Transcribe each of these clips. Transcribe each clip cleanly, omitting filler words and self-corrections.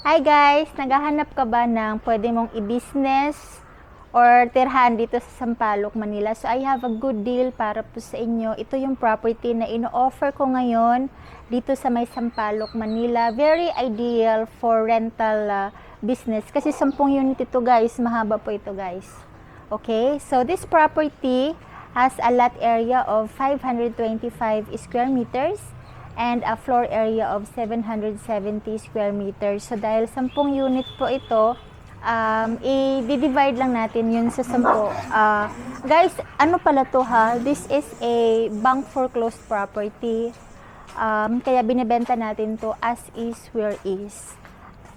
Hi guys! Naghahanap ka ba ng pwede mong i-business or tirhan dito sa Sampaloc, Manila? So I have a good deal para po sa inyo. Ito yung property na ino-offer ko ngayon dito sa may Sampaloc, Manila. Very ideal for rental business. Kasi 10 unit ito guys. Mahaba po ito guys. Okay? So this property has a lot area of 525 square meters and a floor area of 770 square meters. So dahil 10 unit po ito, i-divide lang natin yun sa 10. Guys, ano pala to ha? This is a bank foreclosed property. Kaya binibenta natin to as is where is.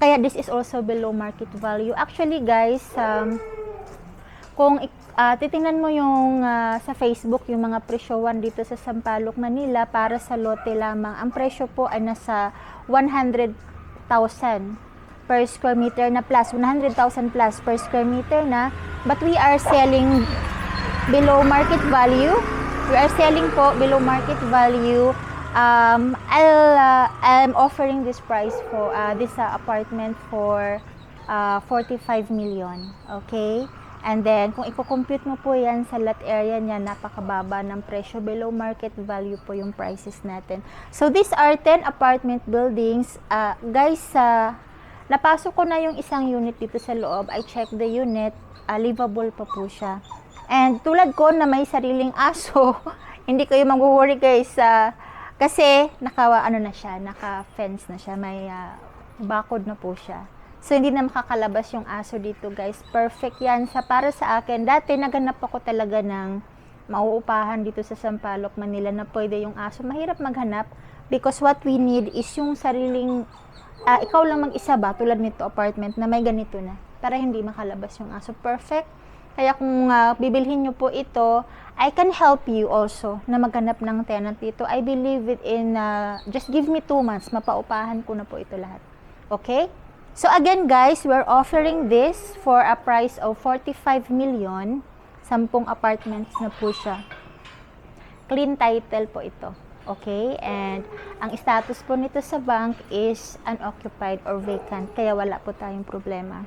Kaya this is also below market value. Actually guys, kung titingnan mo yung sa Facebook, yung mga presyowan dito sa Sampaloc, Manila, para sa lote lamang, ang presyo po ay nasa 100,000 per square meter na plus, 100,000 plus per square meter na, but we are selling below market value. We are selling po below market value. I'm offering this price for this apartment for 45 million. Okay? And then, kung i-compute mo po yan sa lot area niya, napakababa ng presyo. Below market value po yung prices natin. So, these are 10 apartment buildings. Guys, napasok ko na yung isang unit dito sa loob. I checked the unit. Livable pa po siya. And tulad ko na may sariling aso, hindi kayo mag-worry guys. Kasi, naka-fence na siya. May bakod na po siya. So, hindi na makakalabas yung aso dito, guys. Perfect yan. Para sa akin, dati naganap ako talaga ng mauupahan dito sa Sampaloc, Manila na pwede yung aso. Mahirap maghanap because what we need is yung sariling, ikaw lang mag-isa ba, tulad nito apartment na may ganito na, para hindi makalabas yung aso. Perfect. Kaya kung bibilhin nyo po ito, I can help you also na maghanap ng tenant dito. I believe within, just give me 2 months, mapaupahan ko na po ito lahat. Okay? So again guys, we're offering this for a price of 45 million. 10 apartments na po siya. Clean title po ito. Okay? And ang status po nito sa bank is unoccupied or vacant. Kaya wala po tayong problema.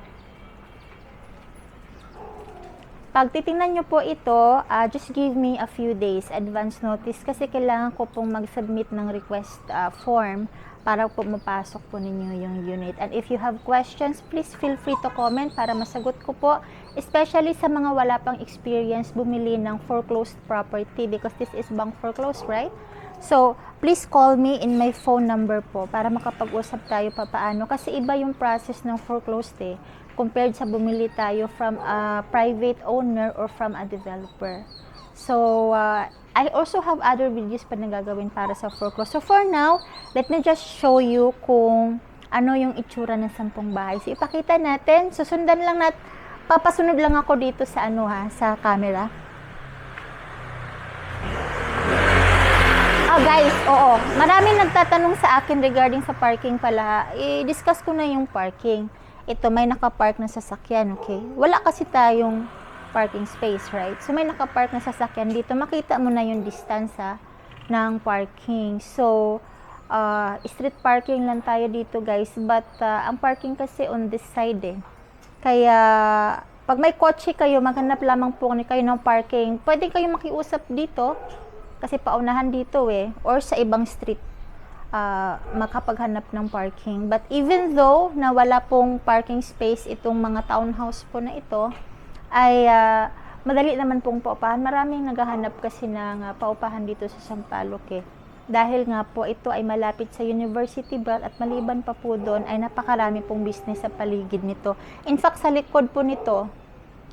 Pag titingnan nyo po ito, just give me a few days advance notice kasi kailangan ko pong mag-submit ng request form para po mapasok po ninyo yung unit. And if you have questions, please feel free to comment para masagot ko po. Especially sa mga wala pang experience bumili ng foreclosed property because this is bank foreclosed, right? So, please call me in my phone number po para makapag-usap tayo papaano. Kasi iba yung process ng foreclosed compared sa bumili tayo from a private owner or from a developer. So, I also have other videos pa na gagawin para sa foreclosed. So, for now, let me just show you kung ano yung itsura ng 10 bahay. So, ipakita natin. Susundan lang papasunod lang ako dito sa sa camera. Guys, oo. Maraming nagtatanong sa akin regarding sa parking pala. I-discuss ko na yung parking. Ito, may nakapark na sasakyan, okay? Wala kasi tayong parking space, right? So, may nakapark na sasakyan dito. Makita mo na yung distansya ng parking. So, street parking lang tayo dito, guys. But, ang parking kasi on this side, Kaya, pag may kotse kayo, maghanap lamang po kayo ng parking. Pwede kayo makiusap dito. Kasi paunahan dito, Or sa ibang street. Makapaghanap ng parking. But, even though na wala pong parking space itong mga townhouse po na ito, ay madali naman pong paupahan. Maraming naghahanap kasi ng paupahan dito sa Sampaloc Dahil nga po ito ay malapit sa University Belt at maliban pa po doon ay napakarami pong business sa paligid nito. In fact, sa likod po nito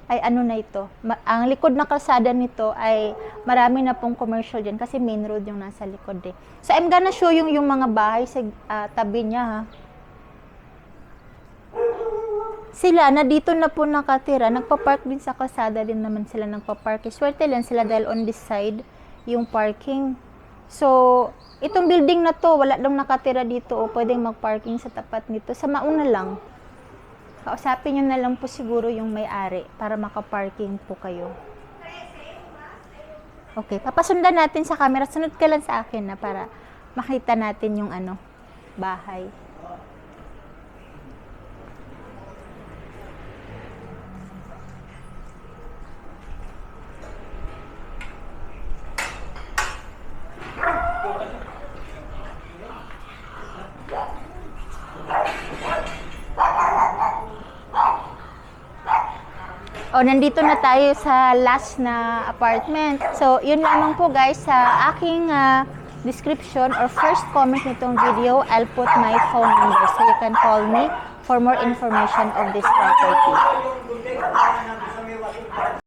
ay na ito. Ang likod na kalsada nito ay marami na pong commercial dyan kasi main road yung nasa likod So I'm gonna show yung mga bahay sa tabi niya Sila na dito na po nakatira, nagpa-park din sa kalsada din naman sila nagpa-park. Swerte lang sila dahil on this side yung parking. So, itong building na to, wala daw nakatira dito o pwedeng mag-parking sa tapat nito. Sa mauna lang. Kausapin nyo na lang po siguro yung may-ari para maka-parking po kayo. Okay, papasundan natin sa camera. Sunod ka lang sa akin para makita natin yung bahay. O, nandito na tayo sa last na apartment. So, yun lamang po guys sa aking description or first comment nitong video. I'll put my phone number so you can call me for more information of this property.